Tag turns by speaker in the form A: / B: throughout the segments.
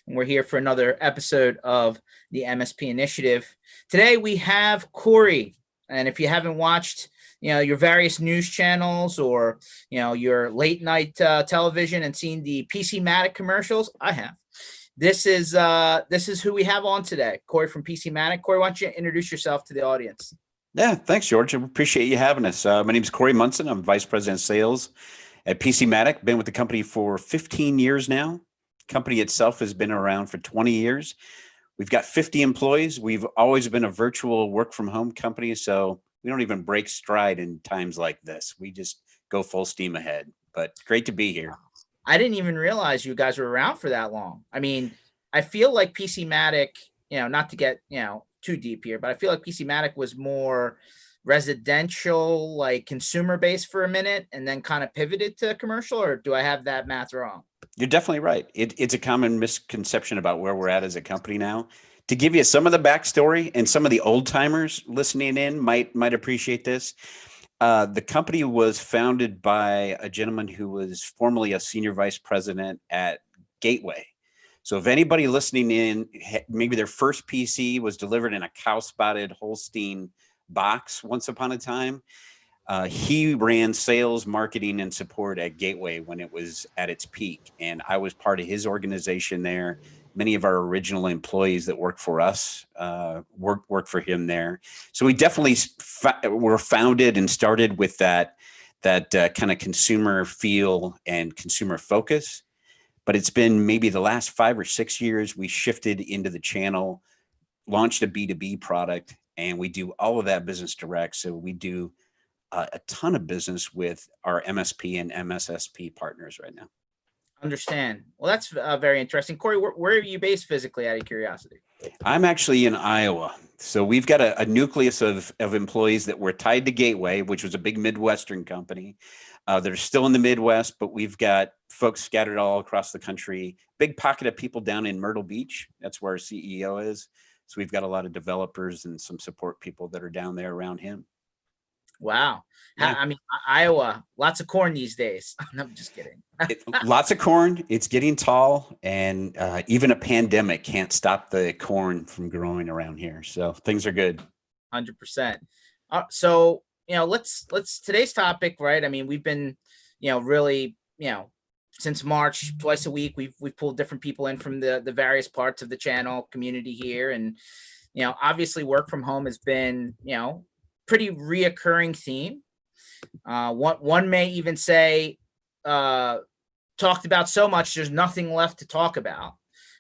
A: and we're here for another episode of the MSP Initiative. Today we have Corey, and if you haven't watched, your various news channels or your late night television and seen the PC Matic commercials, I have. This is who we have on today, Corey from PC Matic. Corey, why don't you introduce yourself to the audience?
B: Yeah, thanks, George. I appreciate you having us. My name is Corey Munson. I'm Vice President of Sales at PC Matic. Been with the company for 15 years now. Company itself has been around for 20 years. We've got 50 employees. We've always been a virtual work from home company, so we don't even break stride in times like this. We just go full steam ahead. But great to be here.
A: I didn't even realize you guys were around for that long. I mean, I feel like PC Matic, not to get, too deep here, but I feel like PC Matic was more residential, like consumer based for a minute and then kind of pivoted to commercial, or do I have that math wrong?
B: You're definitely right. It's a common misconception about where we're at as a company now. To give you some of the backstory, and some of the old timers listening in might appreciate this. The company was founded by a gentleman who was formerly a senior vice president at Gateway. So if anybody listening in, maybe their first PC was delivered in a cow-spotted Holstein box once upon a time, he ran sales, marketing, and support at Gateway when it was at its peak. And I was part of his organization there. Many of our original employees that work for us work for him there. So we definitely were founded and started with that kind of consumer feel and consumer focus. But it's been maybe the last 5 or 6 years we shifted into the channel, launched a B2B product, and we do all of that business direct. So we do a ton of business with our MSP and MSSP partners right now.
A: Understand. Well, that's very interesting. Corey, where are you based physically, out of curiosity?
B: I'm actually in Iowa. So we've got a nucleus of employees that were tied to Gateway, which was a big Midwestern company. They're still in the Midwest, but we've got folks scattered all across the country. Big pocket of people down in Myrtle Beach. That's where our CEO is. So we've got a lot of developers and some support people that are down there around him.
A: Wow.
B: Yeah.
A: I mean, Iowa, lots of corn these days. No, I'm just kidding.
B: Lots of corn. It's getting tall, and even a pandemic can't stop the corn from growing around here. So things are good.
A: 100%. So, let's today's topic, right? I mean, we've been, really, since March, twice a week, we've pulled different people in from the various parts of the channel community here. And, obviously work from home has been, pretty reoccurring theme. One may even say, talked about so much, there's nothing left to talk about.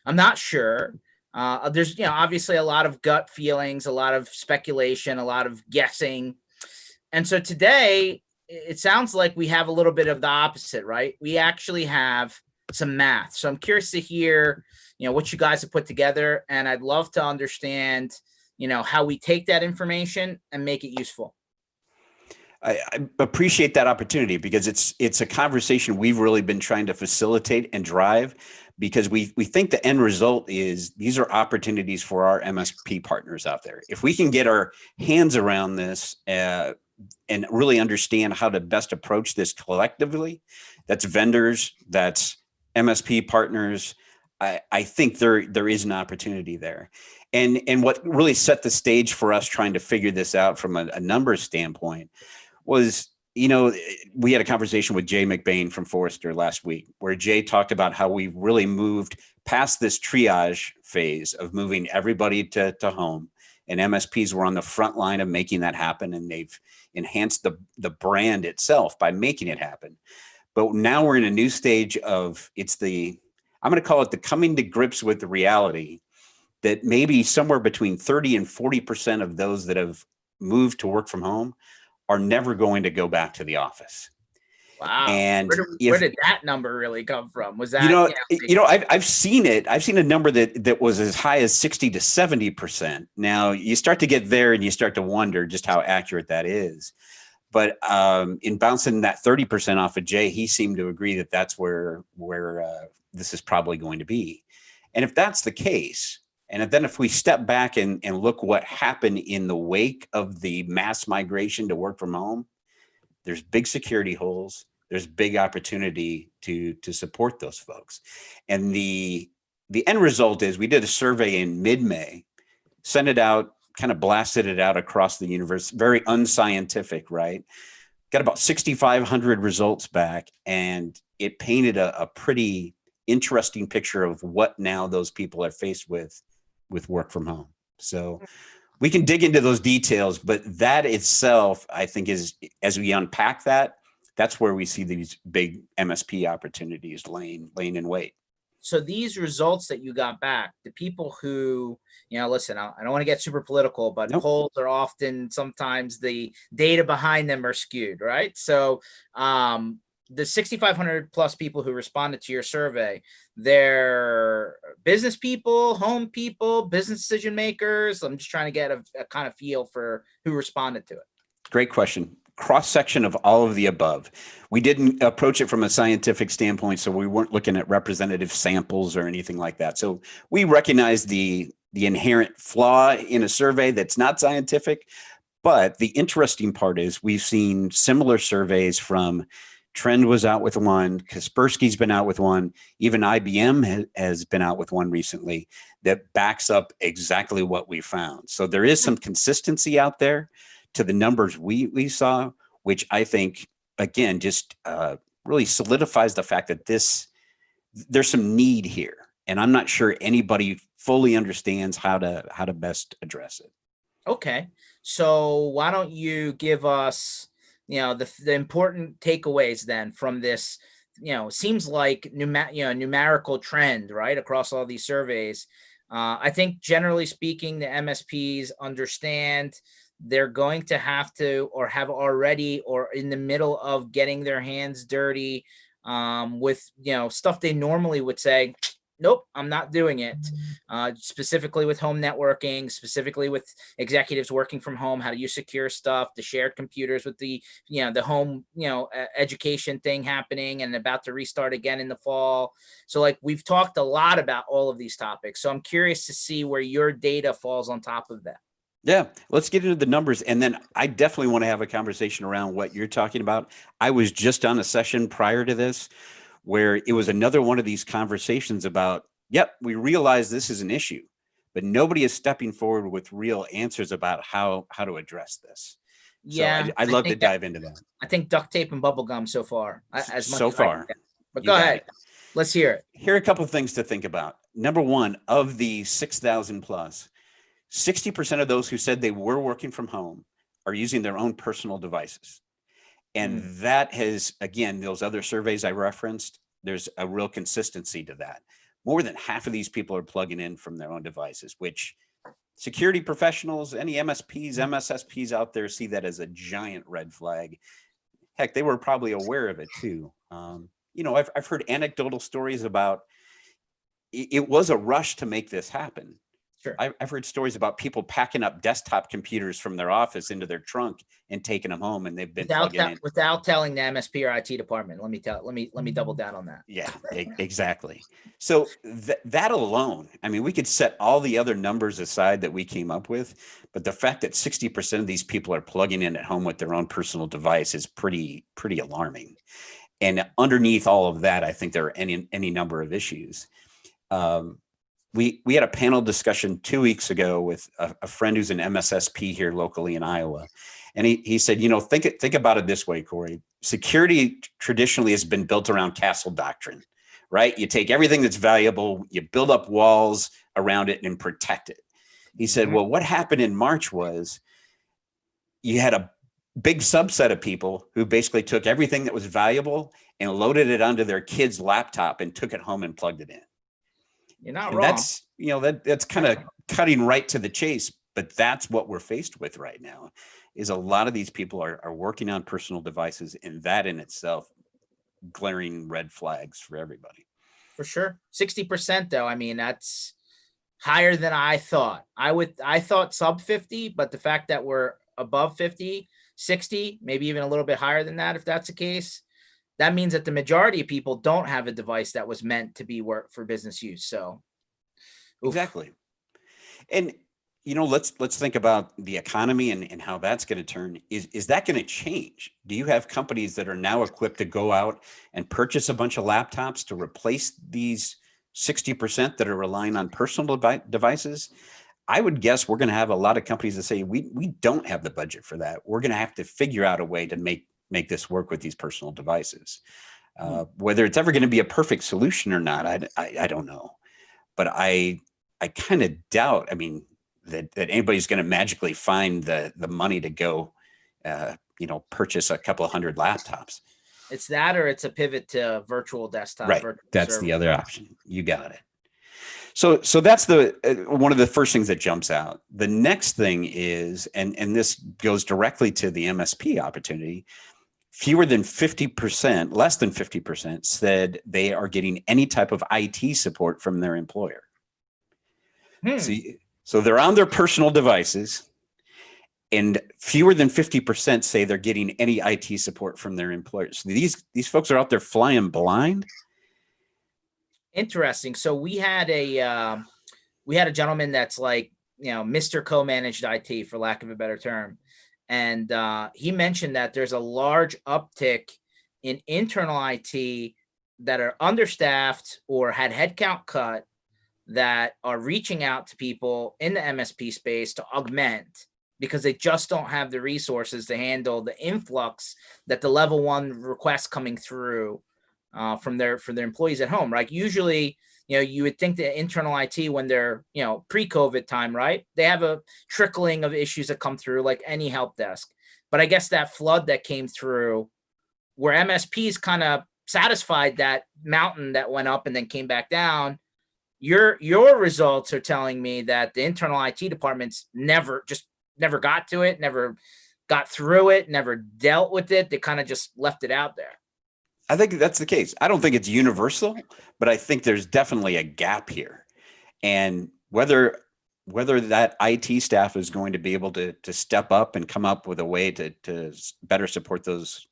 A: I'm not sure. There's, obviously a lot of gut feelings, a lot of speculation, a lot of guessing. And so today, it sounds like we have a little bit of the opposite, right? We actually have some math. So I'm curious to hear, what you guys have put together. And I'd love to understand, how we take that information and make it useful.
B: I appreciate that opportunity, because it's a conversation we've really been trying to facilitate and drive, because we think the end result is these are opportunities for our MSP partners out there. If we can get our hands around this and really understand how to best approach this collectively, that's vendors, that's MSP partners, I think there is an opportunity there. And what really set the stage for us trying to figure this out from a numbers standpoint was, we had a conversation with Jay McBain from Forrester last week, where Jay talked about how we really moved past this triage phase of moving everybody to home, and MSPs were on the front line of making that happen, and they've enhanced the brand itself by making it happen. But now we're in a new stage of I'm going to call it the coming to grips with the reality that maybe somewhere between 30 and 40% of those that have moved to work from home are never going to go back to the office.
A: Wow.
B: And
A: where did that number really come from? Was that,
B: I've seen it. I've seen a number that was as high as 60 to 70%. Now you start to get there and you start to wonder just how accurate that is. But in bouncing that 30% off of Jay, he seemed to agree that that's where this is probably going to be. And if that's the case, and then if we step back and look what happened in the wake of the mass migration to work from home, there's big security holes. There's big opportunity to support those folks. And the the end result is we did a survey in mid-May, sent it out, kind of blasted it out across the universe, very unscientific, right? Got about 6,500 results back, and it painted a pretty interesting picture of what now those people are faced with work from home. So we can dig into those details, but that itself, I think, is, as we unpack that, that's where we see these big MSP opportunities laying in wait.
A: So these results that you got back, the people who, listen, I don't want to get super political, but
B: Nope.
A: polls are often, sometimes the data behind them are skewed, right? So the 6,500 plus people who responded to your survey, they're business people, home people, business decision makers. I'm just trying to get a kind of feel for who responded to it.
B: Great question. Cross section of all of the above. We didn't approach it from a scientific standpoint, so we weren't looking at representative samples or anything like that. So we recognize the inherent flaw in a survey that's not scientific. But the interesting part is we've seen similar surveys from Trend was out with one, Kaspersky's been out with one, even IBM has been out with one recently that backs up exactly what we found. So there is some consistency out there to the numbers we saw, which I think, again, just really solidifies the fact that there's some need here. And I'm not sure anybody fully understands how to best address it.
A: Okay. So why don't you give us, the important takeaways then from this, seems like numerical trend, right, across all these surveys. I think generally speaking, the MSPs understand they're going to have to, or have already, or in the middle of getting their hands dirty with, stuff they normally would say, nope, I'm not doing it. Specifically with home networking, specifically with executives working from home, how do you secure stuff, the shared computers with the, the home, education thing happening and about to restart again in the fall. So like we've talked a lot about all of these topics. So I'm curious to see where your data falls on top of that.
B: Yeah, let's get into the numbers. And then I definitely want to have a conversation around what you're talking about. I was just on a session prior to this where it was another one of these conversations about, yep, we realize this is an issue, but nobody is stepping forward with real answers about how to address this.
A: Yeah,
B: so I'd love to dive into that.
A: I think duct tape and bubble gum so far, as much
B: So
A: as
B: far,
A: but go ahead. Let's hear it.
B: Here are a couple of things to think about. Number one, of the 6,000 plus, 60% of those who said they were working from home are using their own personal devices. And that has, again, those other surveys I referenced, there's a real consistency to that. More than half of these people are plugging in from their own devices, which security professionals, any MSPs, MSSPs out there see that as a giant red flag. Heck, they were probably aware of it too. I've heard anecdotal stories about it was a rush to make this happen.
A: Sure.
B: I've heard stories about people packing up desktop computers from their office into their trunk and taking them home, and they've been plugging in
A: without telling the MSP or IT department. Let me double down on that.
B: Yeah, exactly. So that alone, I mean, we could set all the other numbers aside that we came up with, but the fact that 60% of these people are plugging in at home with their own personal device is pretty alarming. And underneath all of that, I think there are any number of issues. We had a panel discussion 2 weeks ago with a friend who's an MSSP here locally in Iowa. And he said, think about it this way, Corey. Security traditionally has been built around castle doctrine, right? You take everything that's valuable, you build up walls around it and protect it. He said, well, what happened in March was you had a big subset of people who basically took everything that was valuable and loaded it onto their kid's laptop and took it home and plugged it in.
A: You're not wrong.
B: That's kind of cutting right to the chase, but that's what we're faced with right now is a lot of these people are working on personal devices, and that in itself glaring red flags for everybody.
A: For sure. 60% though. I mean, that's higher than I thought. I thought sub 50, but the fact that we're above 50, 60, maybe even a little bit higher than that, if that's the case, that means that the majority of people don't have a device that was meant to be work for business use. So
B: exactly. And let's think about the economy and how that's going to turn. Is that going to change? Do you have companies that are now equipped to go out and purchase a bunch of laptops to replace these 60% that are relying on personal devices, I would guess we're going to have a lot of companies that say we don't have the budget for that. We're going to have to figure out a way to make this work with these personal devices. Whether it's ever going to be a perfect solution or not, I don't know. But I kind of doubt. I mean, that anybody's going to magically find the money to go, purchase a couple of hundred laptops.
A: It's that, or it's a pivot to virtual desktop.
B: Right.
A: Virtual
B: That's
A: server.
B: the other option. You got it. So that's the one of the first things that jumps out. The next thing is, and this goes directly to the MSP opportunity. Fewer than 50%, less than 50% said they are getting any type of IT support from their employer. So they're on their personal devices, and fewer than 50% say they're getting any IT support from their employers. So these folks are out there flying blind.
A: Interesting. So we had a gentleman that's like, Mr. Co-managed IT, for lack of a better term. And he mentioned that there's a large uptick in internal IT that are understaffed or had headcount cut that are reaching out to people in the MSP space to augment, because they just don't have the resources to handle the influx that the level one requests coming through for their employees at home, right? Usually, you would think that internal IT, when they're, pre-COVID time, right, they have a trickling of issues that come through like any help desk. But I guess that flood that came through, where MSPs kind of satisfied that mountain that went up and then came back down, your results are telling me that the internal IT departments never got to it, never got through it, never dealt with it. They kind of just left it out there.
B: I think that's the case. I don't think it's universal, but I think there's definitely a gap here. And whether that IT staff is going to be able to step up and come up with a way to better support those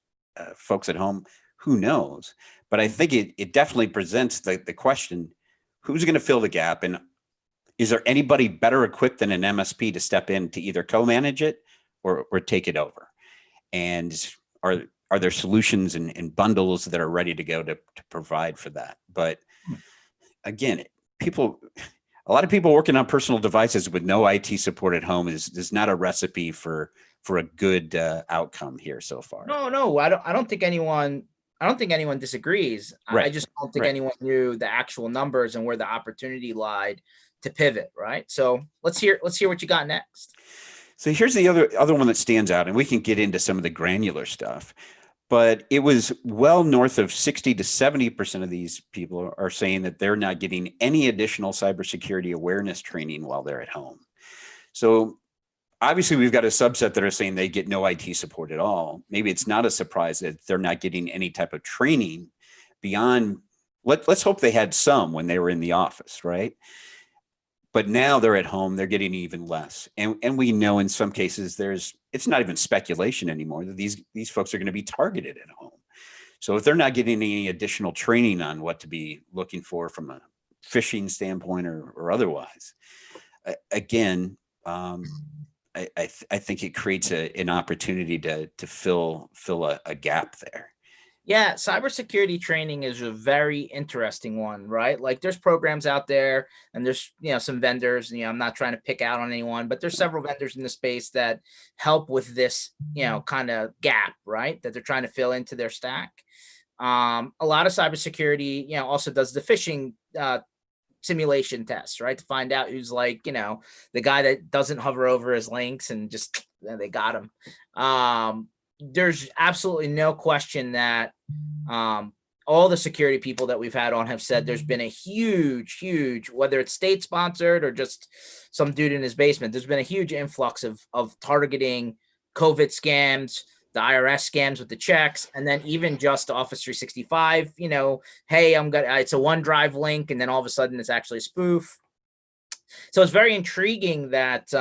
B: folks at home, who knows? But I think it definitely presents the question, who's going to fill the gap? And is there anybody better equipped than an MSP to step in to either co-manage it or take it over? And are there solutions and bundles that are ready to go to provide for that? But again, a lot of people working on personal devices with no IT support at home is not a recipe for a good outcome here so far.
A: No, I don't think anyone disagrees.
B: Right.
A: I just don't think anyone knew the actual numbers and where the opportunity lied to pivot. Right. So let's hear what you got next.
B: So here's the other one that stands out, and we can get into some of the granular stuff. But it was well north of 60 to 70% of these people are saying that they're not getting any additional cybersecurity awareness training while they're at home. So obviously we've got a subset that are saying they get no IT support at all. Maybe it's not a surprise that they're not getting any type of training beyond, let's hope they had some when they were in the office, right? But now they're at home, they're getting even less. And we know in some cases it's not even speculation anymore that these folks are going to be targeted at home. So if they're not getting any additional training on what to be looking for from a phishing standpoint or otherwise, again, I think it creates an opportunity to fill a gap there.
A: Yeah, cybersecurity training is a very interesting one, right? Like there's programs out there and there's, some vendors, I'm not trying to pick out on anyone, but there's several vendors in the space that help with this, kind of gap, right? That they're trying to fill into their stack. A lot of cybersecurity, also does the phishing simulation tests, right? To find out who's like, the guy that doesn't hover over his links and just, they got him. There's absolutely no question that all the security people that we've had on have said there's been a huge, whether it's state sponsored or just some dude in his basement, there's been a huge influx of targeting COVID scams, the IRS scams with the checks, and then even just Office 365, hey, it's a OneDrive link, and then all of a sudden it's actually a spoof. So it's very intriguing that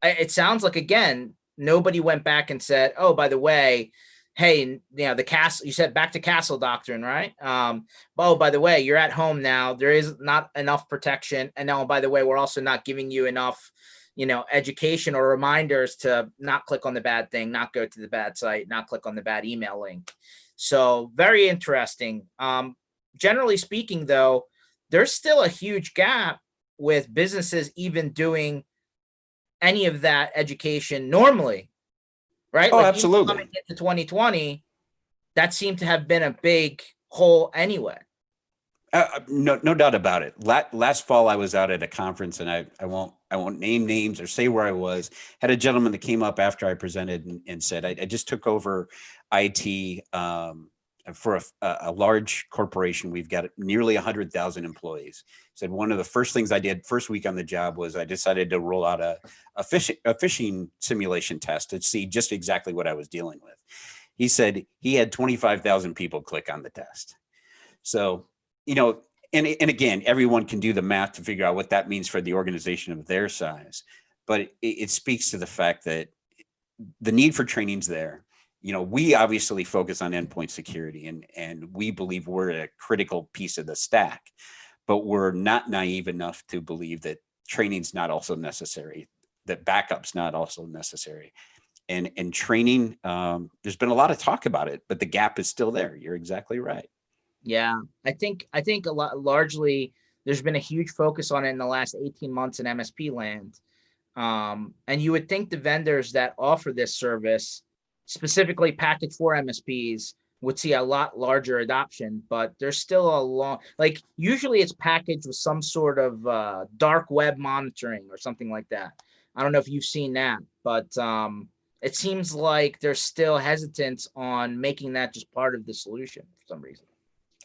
A: it sounds like, again, nobody went back and said, oh, by the way, hey, the castle, you said back to castle doctrine, right? Oh, by the way, you're at home now. There is not enough protection. And now, by the way, we're also not giving you enough, education or reminders to not click on the bad thing, not go to the bad site, not click on the bad email link. So very interesting. generally speaking, though, there's still a huge gap with businesses even doing any of that education normally, right?
B: Oh,
A: Like even coming
B: absolutely.
A: into 2020, that seemed to have been a big hole anyway.
B: No doubt about it. Last fall, I was out at a conference, and I won't name names or say where I was. Had a gentleman that came up after I presented and said, I just took over IT for a large corporation. We've got nearly 100,000 employees. Said one of the first things I did first week on the job was I decided to roll out a phishing simulation test to see just exactly what I was dealing with. He said he had 25,000 people click on the test. So, and again, everyone can do the math to figure out what that means for the organization of their size. But it speaks to the fact that the need for training's there. We obviously focus on endpoint security, and we believe we're a critical piece of the stack, but we're not naive enough to believe that training's not also necessary, that backup's not also necessary. And training, there's been a lot of talk about it, but the gap is still there. You're exactly right.
A: Yeah, I think a lot largely there's been a huge focus on it in the last 18 months in MSP land. And you would think the vendors that offer this service, specifically packaged for MSPs, would see a lot larger adoption, but there's still a long, like usually it's packaged with some sort of dark web monitoring or something like that. I don't know if you've seen that, but it seems like there's still hesitance on making that just part of the solution for some reason.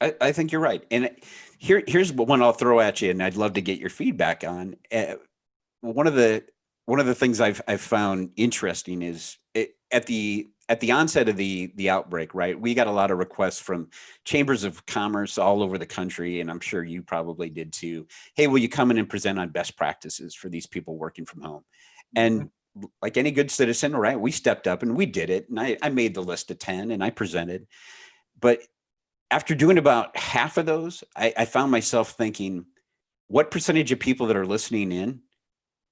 B: I think you're right. And here's one I'll throw at you, and I'd love to get your feedback on. One of the things I've found interesting is at the onset of the outbreak, right? We got a lot of requests from chambers of commerce all over the country, and I'm sure you probably did too. Hey, will you come in and present on best practices for these people working from home? And like any good citizen, right, we stepped up and we did it. And I made the list of 10 and I presented. But after doing about half of those, I found myself thinking, what percentage of people that are listening in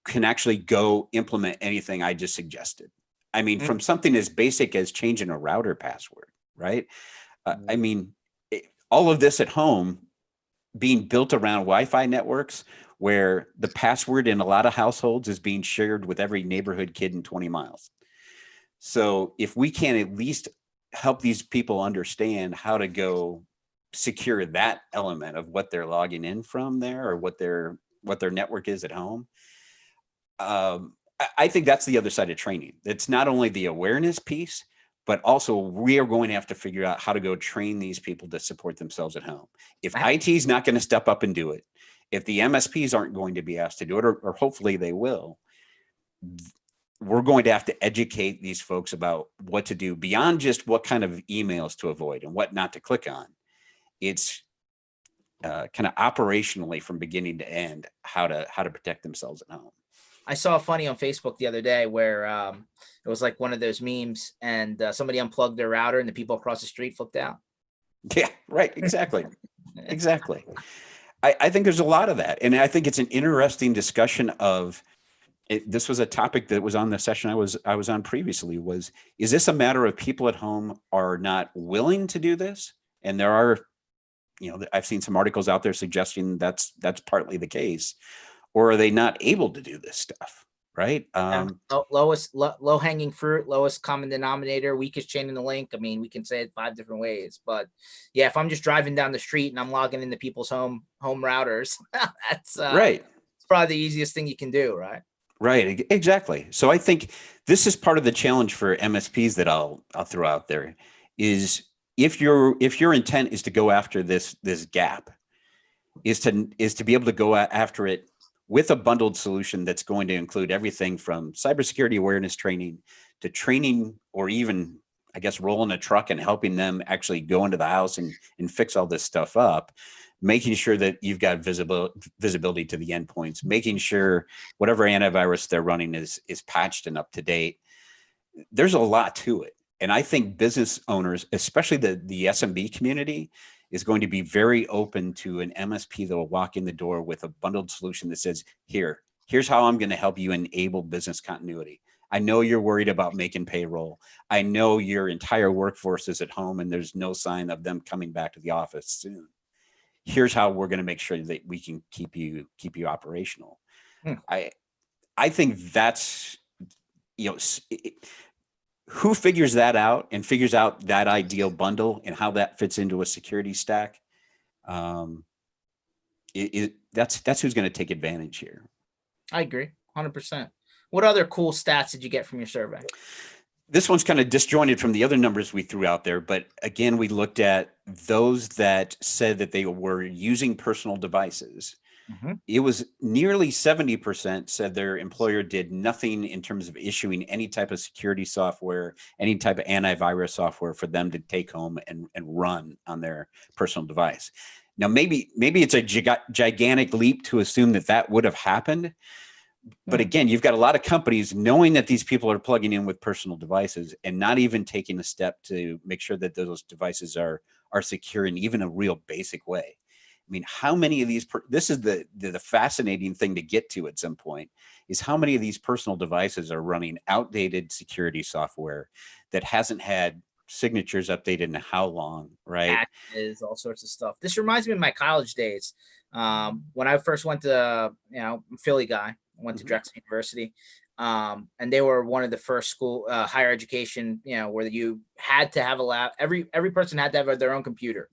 B: can actually go implement anything I just suggested? I mean, from something as basic as changing a router password, right? I mean, all of this at home being built around Wi-Fi networks where the password in a lot of households is being shared with every neighborhood kid in 20 miles. So if we can at least help these people understand how to go secure that element of what they're logging in from there, or what their network is at home, I think that's the other side of training. It's not only the awareness piece, but also we are going to have to figure out how to go train these people to support themselves at home. If IT is not going to step up and do it, if the MSPs aren't going to be asked to do it, or hopefully they will, we're going to have to educate these folks about what to do beyond just what kind of emails to avoid and what not to click on. It's kind of operationally from beginning to end, how to protect themselves at home.
A: I saw a funny on Facebook the other day where it was like one of those memes, and somebody unplugged their router and the people across the street flipped out.
B: Yeah, right. Exactly. Exactly. I think there's a lot of that. And I think it's an interesting discussion of it. This was a topic that was on the session I was on previously. Is this a matter of people at home are not willing to do this? And there are, I've seen some articles out there suggesting that's partly the case. Or are they not able to do this stuff? Right.
A: Low hanging fruit, lowest common denominator, weakest chain in the link. I mean, we can say it 5 different ways, but yeah, if I'm just driving down the street and I'm logging into people's home routers, that's
B: right.
A: It's probably the easiest thing you can do. Right.
B: Right. Exactly. So I think this is part of the challenge for MSPs that I'll throw out there is if your intent is to go after this gap, is to be able to go after it with a bundled solution that's going to include everything from cybersecurity awareness training to training, or even, I guess, rolling a truck and helping them actually go into the house and fix all this stuff up, making sure that you've got visibility to the endpoints, making sure whatever antivirus they're running is patched and up to date. There's a lot to it. And I think business owners, especially the SMB community, is going to be very open to an MSP that will walk in the door with a bundled solution that says, here's how I'm going to help you enable business continuity. I know you're worried about making payroll. I know your entire workforce is at home and there's no sign of them coming back to the office soon. here's how we're going to make sure that we can keep you operational.
A: Hmm.
B: I think that's, who figures that out and figures out that ideal bundle and how that fits into a security stack. That's who's going to take advantage here.
A: I agree 100%. What other cool stats did you get from your survey?
B: This one's kind of disjointed from the other numbers we threw out there, but again, we looked at those that said that they were using personal devices.
A: Mm-hmm.
B: It was nearly 70% said their employer did nothing in terms of issuing any type of security software, any type of antivirus software for them to take home and run on their personal device. Now, maybe it's a gigantic leap to assume that would have happened. But again, you've got a lot of companies knowing that these people are plugging in with personal devices and not even taking a step to make sure that those devices are secure in even a real basic way. I mean, how many of these, this is the fascinating thing to get to at some point, is how many of these personal devices are running outdated security software that hasn't had signatures updated in how long, right?
A: Patches, all sorts of stuff. This reminds me of my college days. When I first went to, I'm a Philly guy, I went to Drexel University. And they were one of the first school, higher education, where you had to have a lab. Every person had to have their own computer,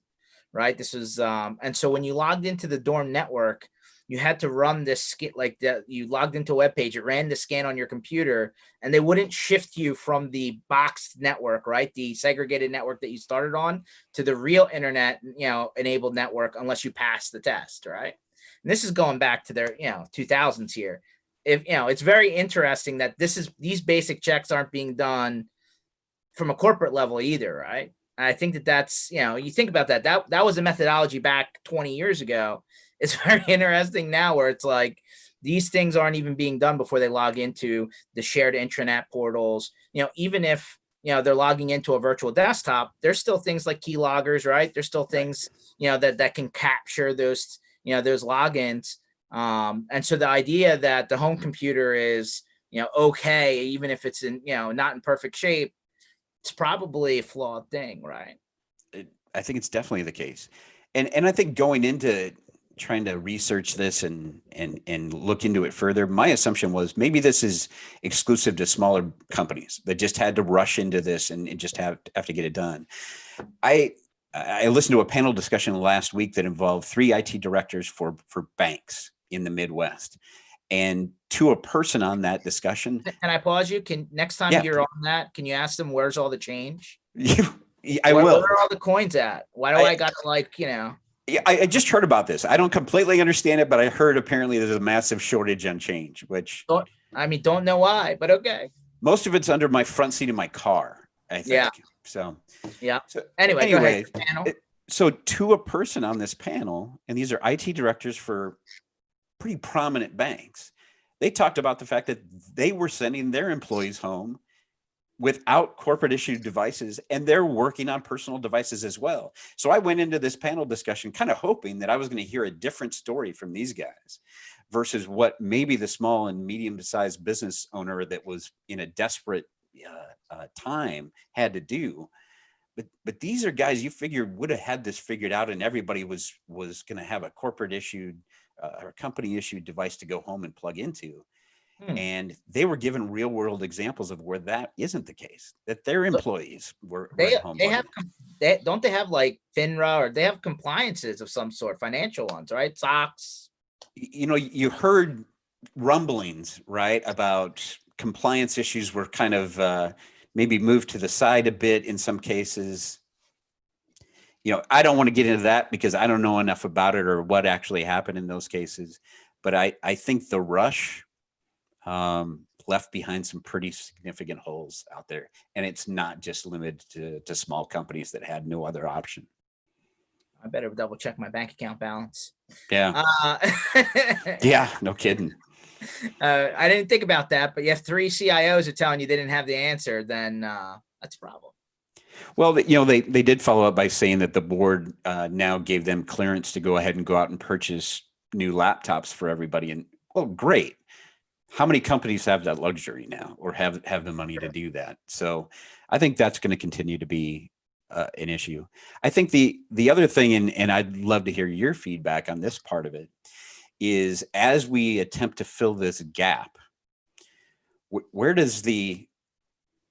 A: right? This was, and so when you logged into the dorm network, you had to run this skit like that. You logged into a web page, it ran the scan on your computer, and they wouldn't shift you from the boxed network, right? The segregated network that you started on to the real internet, enabled network unless you passed the test, right? And this is going back to their, 2000s here. If it's very interesting that these basic checks aren't being done from a corporate level either, right? And I think that's, you think about that was a methodology back 20 years ago. It's very interesting now where it's like these things aren't even being done before they log into the shared intranet portals. Even if they're logging into a virtual desktop, there's still things like keyloggers, right? There's still things that can capture those those logins. And so the idea that the home computer is okay, even if it's in not in perfect shape, it's probably a flawed thing, right?
B: I think it's definitely the case, and I think going into trying to research this and look into it further, my assumption was maybe this is exclusive to smaller companies that just had to rush into this and just have to get it done. I listened to a panel discussion last week that involved 3 IT directors for banks in the Midwest. And to a person on that discussion.
A: Can I pause you? Next time you're on that, can you ask them where's all the change?
B: I will.
A: Where are all the coins at? Why do I got to
B: Yeah, I just heard about this. I don't completely understand it, but I heard apparently there's a massive shortage on change, which
A: don't know why, but okay.
B: Most of it's under my front seat of my car, I think.
A: Yeah.
B: So
A: anyway, go ahead, panel.
B: So to a person on this panel, and these are IT directors for pretty prominent banks, they talked about the fact that they were sending their employees home without corporate issued devices, and they're working on personal devices as well. So I went into this panel discussion kind of hoping that I was going to hear a different story from these guys versus what maybe the small and medium-sized business owner that was in a desperate time had to do. But these are guys you figured would have had this figured out, and everybody was going to have a corporate issued or company issued device to go home and plug into. And they were given real world examples of where that isn't the case, that their employees were at home.
A: Don't they have like FINRA, or they have compliances of some sort, financial ones, right? SOX.
B: You heard rumblings, right, about compliance issues were kind of maybe moved to the side a bit in some cases. I don't want to get into that because I don't know enough about it or what actually happened in those cases. But I think the rush left behind some pretty significant holes out there. And it's not just limited to small companies that had no other option.
A: I better double check my bank account balance.
B: Yeah. Yeah, no kidding.
A: I didn't think about that, but if 3 CIOs are telling you they didn't have the answer, then that's a problem.
B: Well, they did follow up by saying that the board now gave them clearance to go ahead and go out and purchase new laptops for everybody. And well, great. How many companies have that luxury now or have the money to do that? So I think that's going to continue to be an issue. I think the other thing, and I'd love to hear your feedback on this part of it, is as we attempt to fill this gap, where does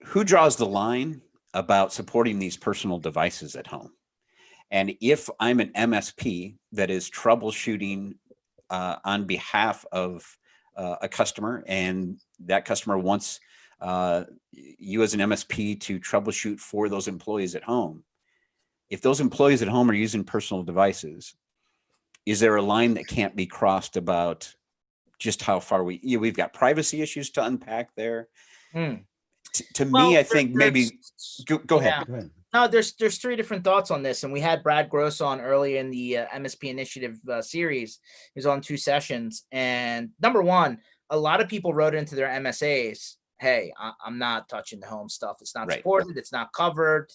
B: who draws the line about supporting these personal devices at home? And if I'm an MSP that is troubleshooting on behalf of a customer, and that customer wants you as an MSP to troubleshoot for those employees at home, if those employees at home are using personal devices, is there a line that can't be crossed about just how far we've got privacy issues to unpack there?
A: Hmm.
B: To
A: Well,
B: me, I think maybe go ahead.
A: yeah.
B: Go ahead.
A: No, there's three different thoughts on this, and we had Brad Gross on earlier in the MSP Initiative series. He was on 2 sessions, and number one, a lot of people wrote into their MSAs, "Hey, I'm not touching the home stuff. It's not
B: Right.
A: supported. It's not covered,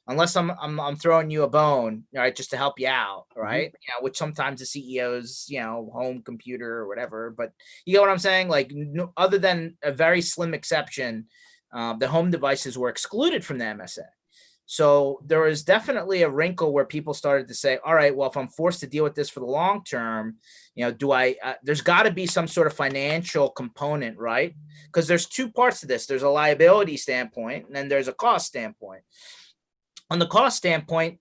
A: unless I'm throwing you a bone, right, just to help you out, right?
B: Mm-hmm.
A: Yeah, which sometimes the CEO's, home computer or whatever. But you get what I'm saying? Like, no, other than a very slim exception, the home devices were excluded from the MSA. So there was definitely a wrinkle where people started to say, all right, well, if I'm forced to deal with this for the long term, there's got to be some sort of financial component, right? Because there's 2 parts to this. There's a liability standpoint, and then there's a cost standpoint. On the cost standpoint,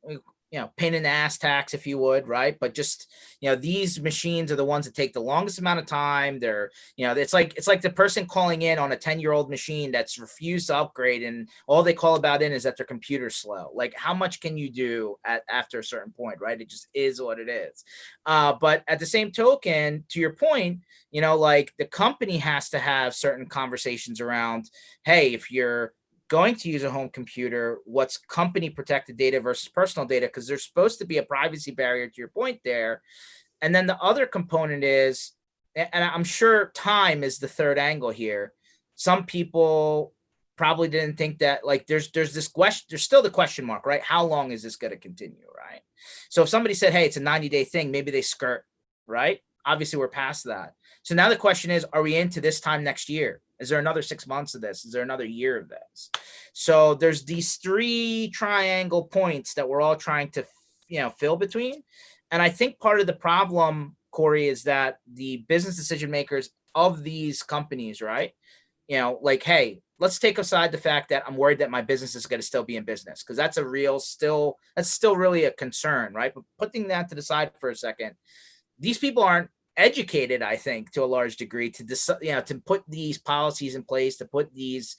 A: pain in the ass tax, if you would, right? But just, these machines are the ones that take the longest amount of time. They're, it's like the person calling in on a 10-year-old machine that's refused to upgrade, and all they call about in is that their computer's slow. Like, how much can you do after a certain point, right? It just is what it is. But at the same token, to your point, like, the company has to have certain conversations around, hey, if you're going to use a home computer, what's company protected data versus personal data, because there's supposed to be a privacy barrier, to your point there. And then the other component is, and I'm sure time is the third angle here. Some people probably didn't think that, like, there's this question, there's still the question mark, right? How long is this going to continue, right? So if somebody said, hey, it's a 90-day thing, maybe they skirt, right? Obviously we're past that. So now the question is, are we into this time next year? Is there another 6 months of this? Is there another year of this? So there's these 3 triangle points that we're all trying to, fill between. And I think part of the problem, Corey, is that the business decision makers of these companies, right? Like, hey, let's take aside the fact that I'm worried that my business is going to still be in business, because that's still really a concern, right? But putting that to the side for a second, these people aren't educated, I think, to a large degree to to put these policies in place, to put these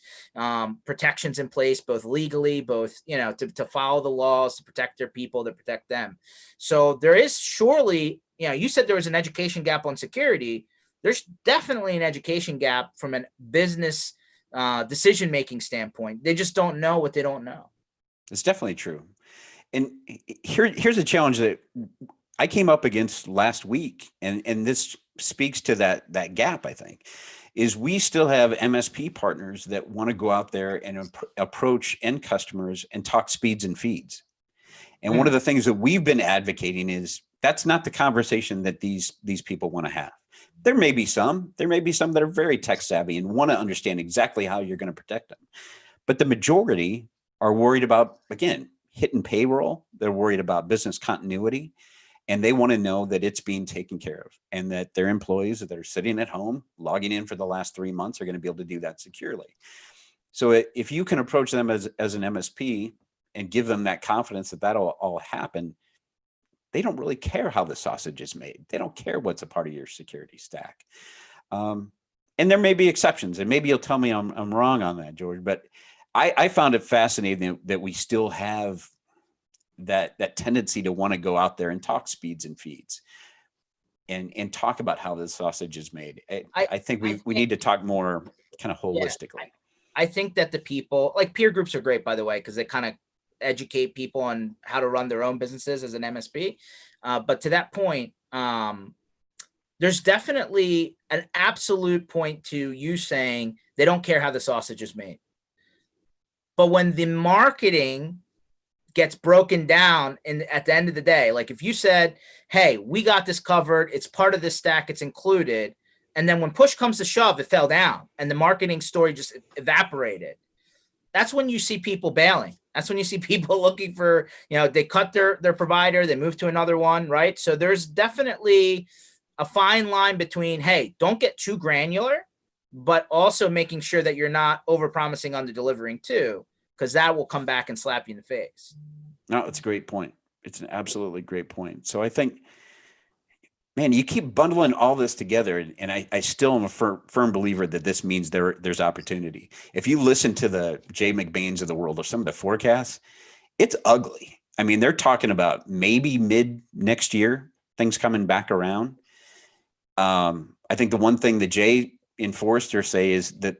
A: protections in place, both legally, both, to follow the laws, to protect their people, to protect them. So there is surely, you said there was an education gap on security. There's definitely an education gap from a business decision-making standpoint. They just don't know what they don't know.
B: It's definitely true. And here's a challenge that I came up against last week, and this speaks to that gap, I think, is we still have MSP partners that want to go out there and approach end customers and talk speeds and feeds. And one of the things that we've been advocating is that's not the conversation that these people want to have. There may be some that are very tech savvy and want to understand exactly how you're going to protect them. But the majority are worried about, again, hitting payroll. They're worried about business continuity. And they want to know that it's being taken care of, and that their employees that are sitting at home, logging in for the last 3 months, are going to be able to do that securely. So if you can approach them as an MSP and give them that confidence that that'll all happen, they don't really care how the sausage is made. They don't care what's a part of your security stack. And there may be exceptions, and maybe you'll tell me I'm wrong on that, George, but I found it fascinating that we still have that tendency to want to go out there and talk speeds and feeds and talk about how the sausage is made. I think we need to talk more kind of holistically.
A: Yeah, I think that the people, like, peer groups are great, by the way, because they kind of educate people on how to run their own businesses as an MSP. But to that point, there's definitely an absolute point to you saying they don't care how the sausage is made. But when the marketing gets broken down at the end of the day, like, if you said, hey, we got this covered, it's part of this stack, it's included, and then when push comes to shove, it fell down and the marketing story just evaporated, that's when you see people bailing. That's when you see people looking for, they cut their provider, they move to another one, right? So there's definitely a fine line between, hey, don't get too granular, but also making sure that you're not over promising, under delivering too, because that will come back and slap you in the face.
B: No, it's a great point. It's an absolutely great point. So I think, man, you keep bundling all this together, and I still am a firm believer that this means there's opportunity. If you listen to the Jay McBains of the world or some of the forecasts, it's ugly. I mean, they're talking about maybe mid next year, things coming back around. I think the one thing that Jay and Forrester say is that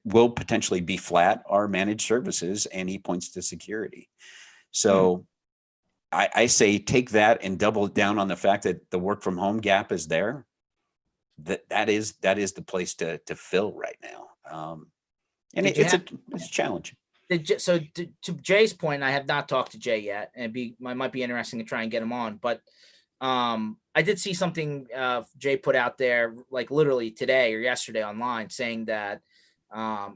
B: will potentially be flat are managed services, and he points to security. So I say take that and double down on the fact that the work from home gap is there. That is the place to fill right now. And it's a challenge.
A: So to Jay's point, I have not talked to Jay yet, and might be interesting to try and get him on. But I did see something Jay put out there, like literally today or yesterday online, saying that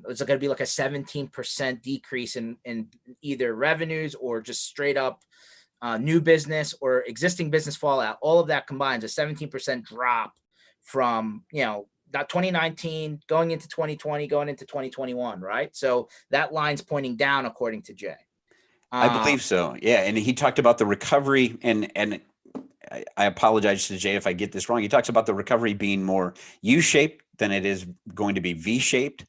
A: it's going to be like a 17% decrease in either revenues or just straight up new business or existing business fallout. All of that combines a 17% drop from, that 2019 going into 2020, going into 2021, right? So that line's pointing down, according to Jay.
B: I believe so. Yeah. And he talked about the recovery, and I apologize to Jay if I get this wrong. He talks about the recovery being more U-shaped than it is going to be V-shaped.